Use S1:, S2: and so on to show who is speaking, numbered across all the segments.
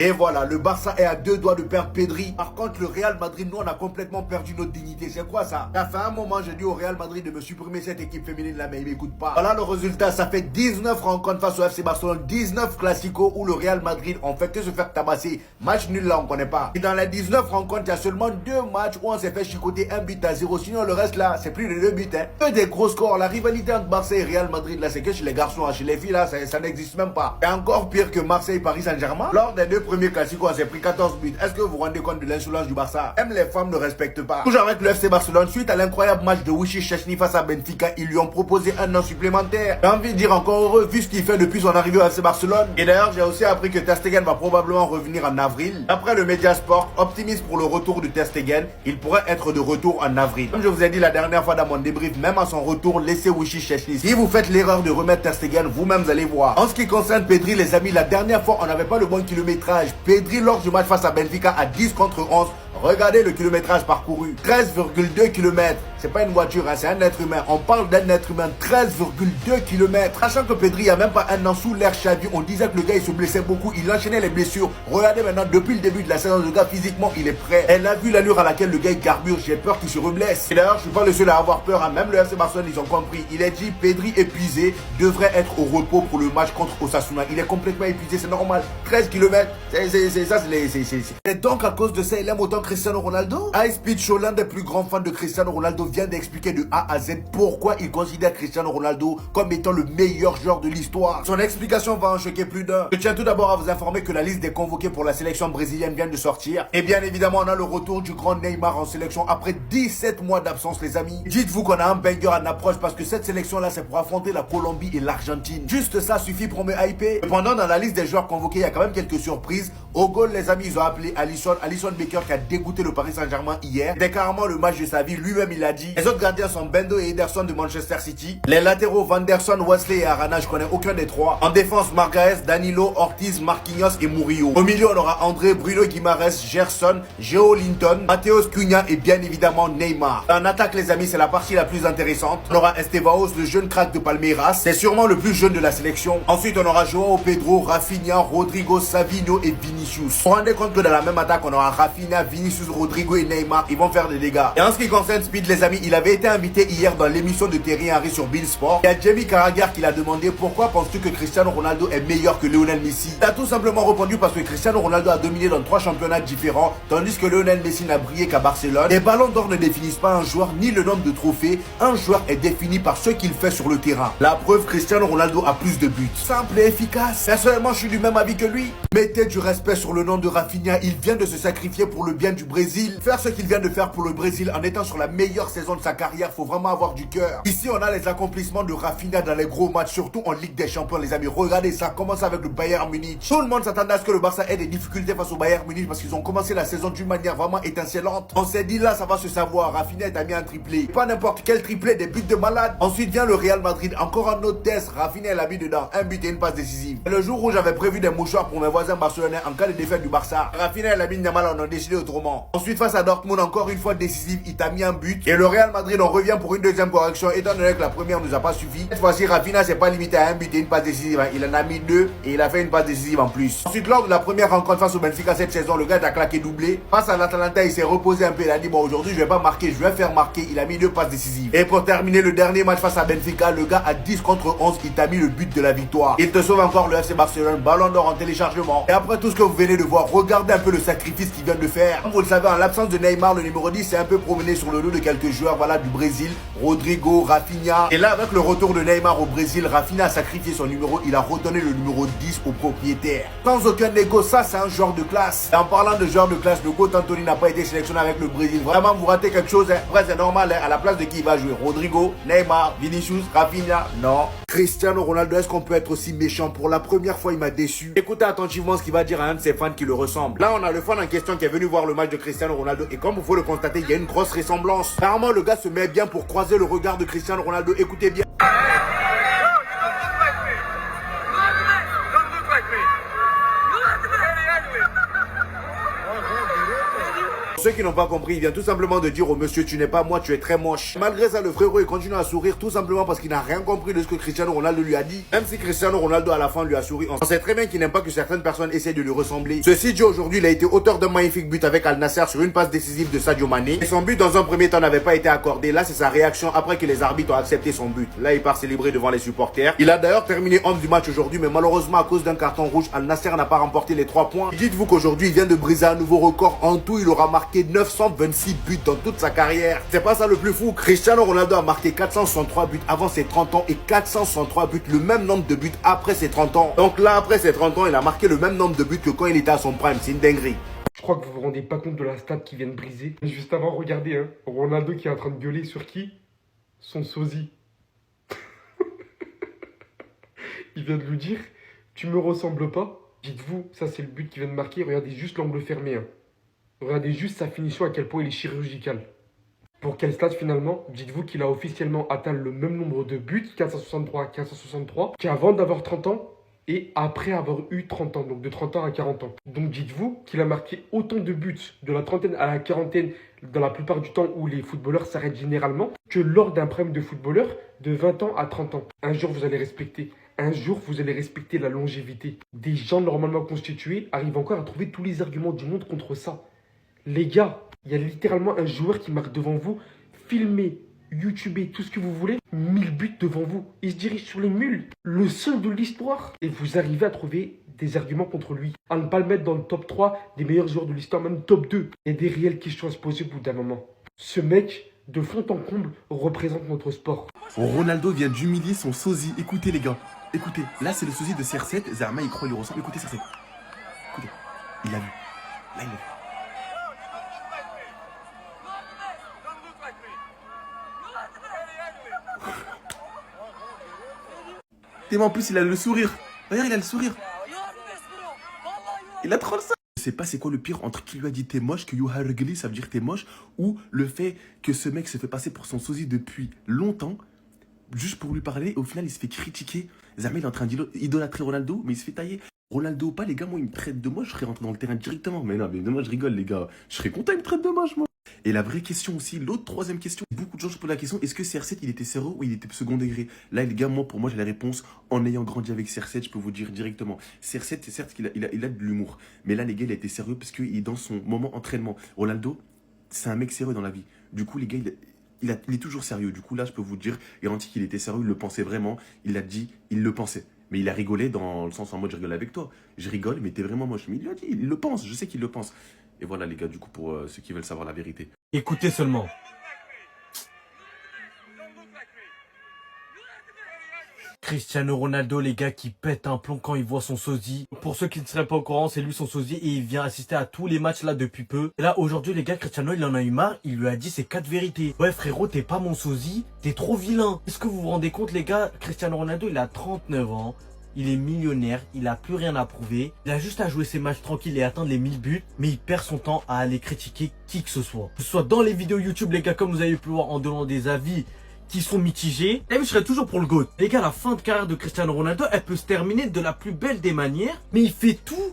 S1: Et voilà, le Barça est à 2 doigts de perdre Pedri. Par contre, le Real Madrid, nous, on a complètement perdu notre dignité. C'est quoi ça? Ça fait un moment, j'ai dit au Real Madrid de me supprimer cette équipe féminine là, mais il m'écoute pas. Voilà le résultat, ça fait 19 rencontres face au FC Barcelone, 19 classicos où le Real Madrid on fait que se faire tabasser. Match nul là, on connaît pas. Et dans les 19 rencontres, il y a seulement 2 matchs où on s'est fait chicoter 1-0. Sinon, le reste là, c'est plus de 2 buts. Hein. Que des gros scores. La rivalité entre Barça et Real Madrid là, c'est que chez les garçons, hein. Chez les filles là, ça n'existe même pas. Et encore pire que Marseille-Paris Saint-Germain. Lors des 2 premiers classicos, on s'est pris 14 buts. Est-ce que vous vous rendez compte de l'insolence du Barça? Même les femmes ne respectent pas. Toujours avec le FC Barcelone, suite à l'incroyable match de Wishy Szczesny face à Benfica, ils lui ont proposé un an supplémentaire. J'ai envie de dire encore heureux vu ce qu'il fait depuis son arrivée au FC Barcelone. Et d'ailleurs, j'ai aussi appris que Ter Stegen va probablement revenir en avril. Après le Mediasport, optimiste pour le retour de Ter Stegen, il pourrait être de retour en avril. Comme je vous ai dit la dernière fois dans mon débrief, même à son retour, laissez Wishy Szczesny. Si vous faites l'erreur de remettre Ter Stegen, vous-même vous allez voir. En ce qui concerne Pedri, les amis, la dernière fois, on n'avait pas le bon kilométrage. Pedri, lors du match face à Benfica, à 10 contre 11, regardez le kilométrage parcouru. 13,2 km. C'est pas une voiture, hein, c'est un être humain. On parle d'un être humain. 13,2 km. Sachant que Pedri, il n'y a même pas un an sous l'ère Xavi, on disait que le gars, il se blessait beaucoup. Il enchaînait les blessures. Regardez maintenant, depuis le début de la saison, le gars, physiquement, il est prêt. Elle a vu l'allure à laquelle le gars, il carbure. J'ai peur qu'il se reblesse. Et d'ailleurs, je suis pas le seul à avoir peur. Hein. Même le FC Barcelone, ils ont compris. Il est dit, Pedri épuisé, devrait être au repos pour le match contre Osasuna. Il est complètement épuisé, c'est normal. 13 km, c'est donc à cause de ça, il aime autant Cristiano Ronaldo. Ice Speed Show, l'un des plus grands fans de Cristiano Ronaldo, vient d'expliquer de A à Z pourquoi il considère Cristiano Ronaldo comme étant le meilleur joueur de l'histoire. Son explication va en choquer plus d'un. Je tiens tout d'abord à vous informer que la liste des convoqués pour la sélection brésilienne vient de sortir. Et bien évidemment, on a le retour du grand Neymar en sélection après 17 mois d'absence, les amis. Dites-vous qu'on a un banger en approche parce que cette sélection-là, c'est pour affronter la Colombie et l'Argentine. Juste ça suffit pour me hyper. Cependant, dans la liste des joueurs convoqués, il y a quand même quelques surprises. Au goal, les amis, ils ont appelé Alisson Becker qui a dégoûté le Paris Saint-Germain hier. C'était carrément le match de sa vie. Lui-même, il a dit. Les autres gardiens sont Bendo et Ederson de Manchester City. Les latéraux, Vanderson, Wesley et Arana, je connais aucun des trois. En défense, Margaez, Danilo, Ortiz, Marquinhos et Murillo. Au milieu, on aura André, Bruno Guimaraes, Gerson, Geo Linton, Mateus Cunha et bien évidemment Neymar. En attaque, les amis, c'est la partie la plus intéressante. On aura Estevaos, le jeune crack de Palmeiras. C'est sûrement le plus jeune de la sélection. Ensuite, on aura Joao Pedro, Rafinha, Rodrigo, Savinho et Vinicius. Vous vous rendez compte que dans la même attaque, on aura Rafinha, Vinicius, Rodrigo et Neymar. Ils vont faire des dégâts. Et en ce qui concerne Speed, les amis, il avait été invité hier dans l'émission de Thierry Henry sur Beansport. Il y a Jamie Carragher qui l'a demandé pourquoi penses-tu que Cristiano Ronaldo est meilleur que Lionel Messi. Il a tout simplement répondu parce que Cristiano Ronaldo a dominé dans 3 championnats différents, tandis que Lionel Messi n'a brillé qu'à Barcelone. Les ballons d'or ne définissent pas un joueur ni le nombre de trophées. Un joueur est défini par ce qu'il fait sur le terrain. La preuve, Cristiano Ronaldo a plus de buts. Simple et efficace. Personnellement, je suis du même avis que lui. Mettez du respect sur le nom de Rafinha. Il vient de se sacrifier pour le bien du Brésil. Faire ce qu'il vient de faire pour le Brésil en étant sur la meilleure saison de sa carrière, faut vraiment avoir du cœur. Ici, on a les accomplissements de Rafinha dans les gros matchs, surtout en Ligue des Champions, les amis. Regardez, ça commence avec le Bayern Munich. Tout le monde s'attendait à ce que le Barça ait des difficultés face au Bayern Munich parce qu'ils ont commencé la saison d'une manière vraiment étincelante. On s'est dit là, ça va se savoir. Rafinha est mis un triplé. Pas n'importe quel triplé, des buts de malade. Ensuite vient le Real Madrid. Encore un autre test. Rafinha l'a mis dedans. Un but et une passe décisive. Et le jour où j'avais prévu des mouchoirs pour mes voisins barcelonais en cas de défaite du Barça, Rafinha l'a mis de mal, on a décidé autrement. Ensuite, face à Dortmund, encore une fois décisive, il t'a mis un but. Et le Real Madrid, on revient pour une deuxième correction, étant donné que la première nous a pas suffi. Cette fois-ci, Rafinha s'est pas limité à un but et une passe décisive. Il en a mis 2 et il a fait une passe décisive en plus. Ensuite, lors de la première rencontre face au Benfica cette saison, le gars a claqué doublé. Face à l'Atalanta, il s'est reposé un peu. Il a dit, bon, aujourd'hui, je vais pas marquer, je vais faire marquer. Il a mis 2 passes décisives. Et pour terminer le dernier match face à Benfica, le gars à 10 contre 11, il t'a mis le but de la victoire. Il te sauve encore le FC Barcelone, ballon d'or en téléchargement. Et après tout ce que vous venez de voir, regardez un peu le sacrifice qu'il vient de faire. Comme vous le savez, en l'absence de Neymar, le numéro 10 s'est un peu promené sur le dos de quelques joueurs, voilà, du Brésil, Rodrigo, Rafinha. Et là, avec le retour de Neymar au Brésil, Rafinha a sacrifié son numéro, il a redonné le numéro 10 au propriétaire. Sans aucun négo, ça c'est un joueur de classe. Et en parlant de joueur de classe, le GOAT Anthony n'a pas été sélectionné avec le Brésil. Vraiment, vous ratez quelque chose, hein. Après, c'est normal, hein. À la place de qui il va jouer? Rodrigo, Neymar, Vinicius, Rafinha? Non. Cristiano Ronaldo, est-ce qu'on peut être aussi méchant? Pour la première fois, il m'a déçu. Écoutez attentivement ce qu'il va dire à un de ses fans qui le ressemble. Là, on a le fan en question qui est venu voir le match de Cristiano Ronaldo et comme vous pouvez le constater, il y a une grosse ressemblance. Apparemment, le gars se met bien pour croiser le regard de Cristiano Ronaldo. Écoutez bien. Ceux qui n'ont pas compris, il vient tout simplement de dire au monsieur, tu n'es pas moi, tu es très moche. Malgré ça, le frérot, il continue à sourire tout simplement parce qu'il n'a rien compris de ce que Cristiano Ronaldo lui a dit. Même si Cristiano Ronaldo à la fin lui a souri, on sait très bien qu'il n'aime pas que certaines personnes essaient de lui ressembler. Ceci dit, aujourd'hui, il a été auteur d'un magnifique but avec Al Nassr sur une passe décisive de Sadio Mané. Et son but dans un premier temps n'avait pas été accordé. Là, c'est sa réaction après que les arbitres ont accepté son but. Là, il part célébrer devant les supporters. Il a d'ailleurs terminé homme du match aujourd'hui, mais malheureusement, à cause d'un carton rouge, Al Nassr n'a pas remporté les 3 points. Dites-vous qu'aujourd'hui, il vient de briser un nouveau record. En tout, il aura marqué 926 buts dans toute sa carrière. C'est pas ça le plus fou. Cristiano Ronaldo a marqué 463 buts avant ses 30 ans et 463 buts, le même nombre de buts après ses 30 ans. Donc là, après ses 30 ans, il a marqué le même nombre de buts que quand il était à son prime. C'est une dinguerie.
S2: Je crois que vous vous rendez pas compte de la stat qui vient de briser. Juste avant, regardez, hein, Ronaldo qui est en train de gueuler sur qui? Son sosie. Il vient de lui dire, tu me ressembles pas. Dites-vous, ça c'est le but qu'il vient de marquer. Regardez juste l'angle fermé. Hein. Regardez juste sa finition, à quel point il est chirurgical. Pour quel stade finalement? Dites-vous qu'il a officiellement atteint le même nombre de buts, 463, qu'avant d'avoir 30 ans et après avoir eu 30 ans, donc de 30 ans à 40 ans. Donc dites-vous qu'il a marqué autant de buts de la trentaine à la quarantaine, dans la plupart du temps où les footballeurs s'arrêtent généralement, que lors d'un prime de footballeur de 20 ans à 30 ans. Un jour vous allez respecter. Un jour, vous allez respecter la longévité. Des gens normalement constitués arrivent encore à trouver tous les arguments du monde contre ça. Les gars, il y a littéralement un joueur qui marque devant vous, filmé, youtubé, tout ce que vous voulez, 1000 buts devant vous. Il se dirige sur les mules, le seul de l'histoire. Et vous arrivez à trouver des arguments contre lui. À ne pas le mettre dans le top 3 des meilleurs joueurs de l'histoire, même top 2. Il y a des réelles questions à se poser au bout d'un moment. Ce mec, de fond en comble, représente notre sport.
S3: Ronaldo vient d'humilier son sosie. Écoutez les gars, écoutez. Là c'est le sosie de CR7. Zerma il croit lui ressemble. Écoutez CR7. Écoutez. Il l'a vu. Là il l'a vu. Et en plus il a le sourire. Regarde il a le sourire. Il a trop le sang. Je sais pas c'est quoi le pire entre qui lui a dit t'es moche, que Youha Regli ça veut dire t'es moche, ou le fait que ce mec se fait passer pour son sosie depuis longtemps, juste pour lui parler, et au final il se fait critiquer. Zerma il est en train d'idolâtrer Ronaldo, mais il se fait tailler. Ronaldo ou pas, les gars, moi il me traite de moche, je serais rentré dans le terrain directement. Mais non, mais moi je rigole les gars, je serais content il me traite de moche moi. Et la vraie question aussi, l'autre troisième question, beaucoup de gens se posent la question, est-ce que CR7 il était sérieux ou il était second degré? Là les gars, moi pour moi j'ai la réponse, en ayant grandi avec CR7, je peux vous dire directement. CR7 c'est certes qu'il a de l'humour, mais là les gars il a été sérieux parce qu'il est dans son moment entraînement. Ronaldo, c'est un mec sérieux dans la vie. Du coup les gars, il est toujours sérieux. Du coup là je peux vous dire, garanti qu'il était sérieux, il le pensait vraiment, il l'a dit, il le pensait. Mais il a rigolé dans le sens en mode je rigole avec toi. Je rigole mais t'es vraiment moche. Mais il lui a dit, il le pense, je sais qu'il le pense. Et voilà les gars, du coup pour ceux qui veulent savoir la vérité.
S4: Écoutez seulement. Cristiano Ronaldo, les gars, qui pète un plomb quand il voit son sosie. Pour ceux qui ne seraient pas au courant, c'est lui son sosie et il vient assister à tous les matchs là depuis peu. Et là, aujourd'hui, les gars, Cristiano, il en a eu marre. Il lui a dit ses 4 vérités. Ouais, frérot, t'es pas mon sosie, t'es trop vilain. Est-ce que vous vous rendez compte, les gars, Cristiano Ronaldo, il a 39 ans. Il est millionnaire, il a plus rien à prouver. Il a juste à jouer ses matchs tranquilles et atteindre les 1000 buts. Mais il perd son temps à aller critiquer qui que ce soit. Que ce soit dans les vidéos YouTube, les gars, comme vous avez pu voir, en donnant des avis qui sont mitigés. Et je serais toujours pour le GOAT. Les gars, la fin de carrière de Cristiano Ronaldo, elle peut se terminer de la plus belle des manières. Mais il fait tout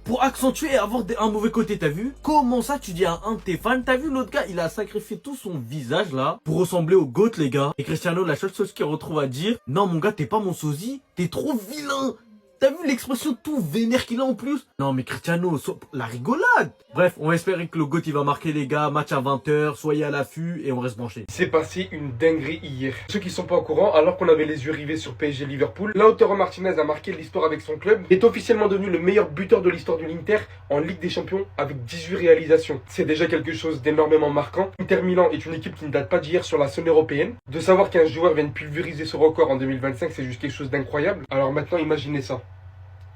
S4: pour accentuer et avoir un mauvais côté, t'as vu? Comment ça tu dis à un de tes fans? T'as vu l'autre gars, il a sacrifié tout son visage là pour ressembler au GOAT, les gars. Et Cristiano, la seule chose qu'il retrouve à dire, non mon gars, t'es pas mon sosie, t'es trop vilain. T'as vu l'expression tout vénère qu'il a en plus? Non mais Cristiano, la rigolade. Bref, on va espérer que le GOAT il va marquer, les gars. Match à 20 h, soyez à l'affût et on reste branché.
S2: C'est passé une dinguerie hier. Ceux qui sont pas au courant, alors qu'on avait les yeux rivés sur PSG Liverpool, Lautaro Martinez a marqué l'histoire avec son club, est officiellement devenu le meilleur buteur de l'histoire de l'Inter en Ligue des Champions avec 18 réalisations. C'est déjà quelque chose d'énormément marquant. Inter Milan est une équipe qui ne date pas d'hier sur la scène européenne. De savoir qu'un joueur vienne pulvériser ce record en 2025, c'est juste quelque chose d'incroyable. Alors maintenant, imaginez ça.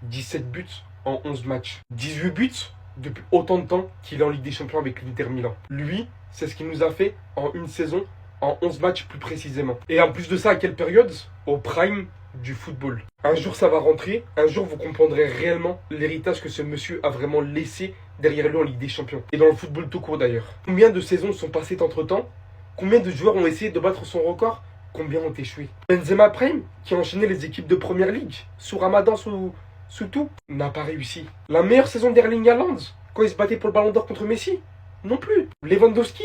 S2: 17 buts en 11 matchs. 18 buts depuis autant de temps qu'il est en Ligue des Champions avec l'Inter Milan. Lui, c'est ce qu'il nous a fait en une saison, en 11 matchs plus précisément. Et en plus de ça, à quelle période? Au prime du football. Un jour ça va rentrer, un jour vous comprendrez réellement l'héritage que ce monsieur a vraiment laissé derrière lui en Ligue des Champions. Et dans le football tout court d'ailleurs. Combien de saisons sont passées entre temps? Combien de joueurs ont essayé de battre son record? Combien ont échoué? Benzema Prime, qui a enchaîné les équipes de Première Ligue, sous Ramadan, sous tout, n'a pas réussi. La meilleure saison d'Erling Haaland, quand il se battait pour le ballon d'or contre Messi, non plus. Lewandowski,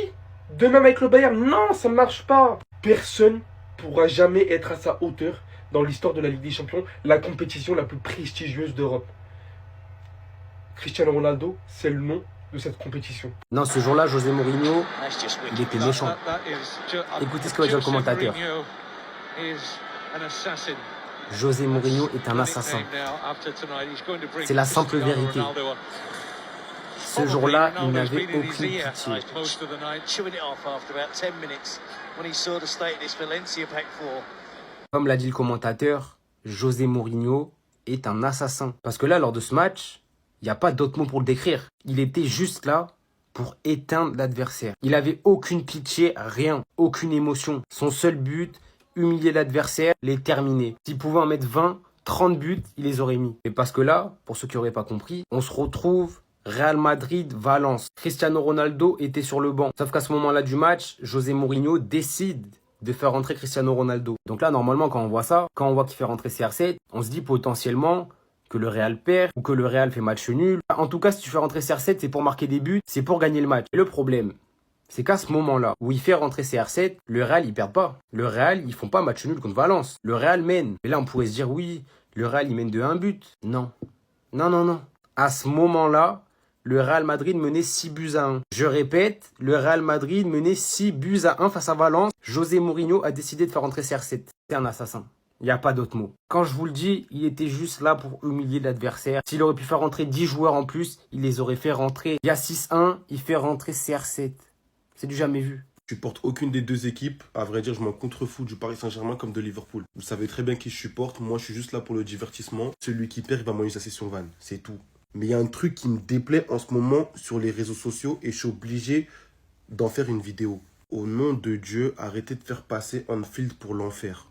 S2: de même avec le Bayern, non, ça ne marche pas. Personne pourra jamais être à sa hauteur dans l'histoire de la Ligue des Champions, la compétition la plus prestigieuse d'Europe. Cristiano Ronaldo, c'est le nom de cette compétition.
S5: Non, ce jour-là, José Mourinho, il était méchant. Écoutez ce que va dire le commentateur. José Mourinho est un assassin. C'est la simple vérité. Ce jour-là, il n'avait aucune pitié. Comme l'a dit le commentateur, José Mourinho est un assassin. Parce que là, lors de ce match, il n'y a pas d'autre mot pour le décrire. Il était juste là pour éteindre l'adversaire. Il n'avait aucune pitié, rien, aucune émotion. Son seul but, humilier l'adversaire, les terminer. S'il pouvait en mettre 20, 30 buts, il les aurait mis. Et parce que là, pour ceux qui n'auraient pas compris, on se retrouve Real Madrid, Valence. Cristiano Ronaldo était sur le banc. Sauf qu'à ce moment-là du match, José Mourinho décide de faire rentrer Cristiano Ronaldo. Donc là, normalement, quand on voit ça, quand on voit qu'il fait rentrer CR7, on se dit potentiellement que le Real perd ou que le Real fait match nul. En tout cas, si tu fais rentrer CR7, c'est pour marquer des buts, c'est pour gagner le match. Et le problème, c'est qu'à ce moment-là, où il fait rentrer CR7, le Real, il perd pas. Le Real, ils font pas match nul contre Valence. Le Real mène. Et là, on pourrait se dire, oui, le Real, il mène de 1 but. Non. Non, non, non. À ce moment-là, le Real Madrid menait 6-1. Je répète, le Real Madrid menait 6-1 face à Valence. José Mourinho a décidé de faire rentrer CR7. C'est un assassin. Il n'y a pas d'autre mot. Quand je vous le dis, il était juste là pour humilier l'adversaire. S'il aurait pu faire rentrer 10 joueurs en plus, il les aurait fait rentrer. Il y a 6-1, il fait rentrer CR7. C'est du jamais vu.
S3: Je supporte aucune des deux équipes. À vrai dire, je m'en contrefous du Paris Saint-Germain comme de Liverpool. Vous savez très bien qui je supporte. Moi, je suis juste là pour le divertissement. Celui qui perd, il va manger sa session vanne. C'est tout. Mais il y a un truc qui me déplaît en ce moment sur les réseaux sociaux et je suis obligé d'en faire une vidéo. Au nom de Dieu, arrêtez de faire passer Anfield pour l'enfer.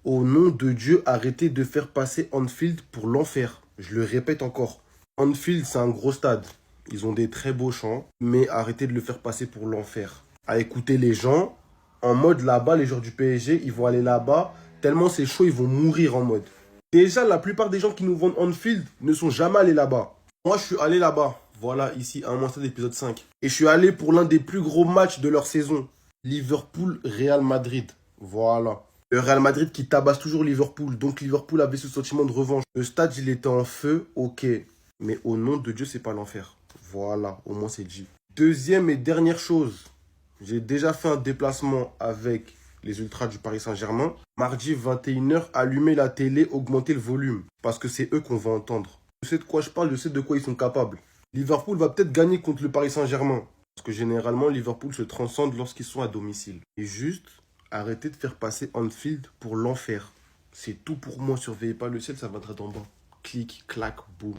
S3: Au nom de Dieu, arrêtez de faire passer Anfield pour l'enfer. Je le répète encore. Anfield, c'est un gros stade. Ils ont des très beaux chants, mais arrêtez de le faire passer pour l'enfer. À écouter les gens, en mode là-bas, les joueurs du PSG, ils vont aller là-bas, tellement c'est chaud, ils vont mourir en mode. Déjà, la plupart des gens qui nous vendent Anfield ne sont jamais allés là-bas. Moi, je suis allé là-bas. Voilà, ici, à un stade épisode 5. Et je suis allé pour l'un des plus gros matchs de leur saison. Liverpool-Real Madrid. Voilà. Le Real Madrid qui tabasse toujours Liverpool. Donc, Liverpool avait ce sentiment de revanche. Le stade, il était en feu, ok. Mais au nom de Dieu, c'est pas l'enfer. Voilà, au moins, c'est dit. Deuxième et dernière chose. J'ai déjà fait un déplacement avec les ultras du Paris Saint-Germain. Mardi 21h, allumer la télé, augmenter le volume. Parce que c'est eux qu'on va entendre. Je sais de quoi je parle, je sais de quoi ils sont capables. Liverpool va peut-être gagner contre le Paris Saint-Germain. Parce que généralement, Liverpool se transcende lorsqu'ils sont à domicile. Et juste, arrêtez de faire passer Anfield pour l'enfer. C'est tout pour moi. Surveillez pas le ciel, ça viendra d'en bas. Clic, clac, boum.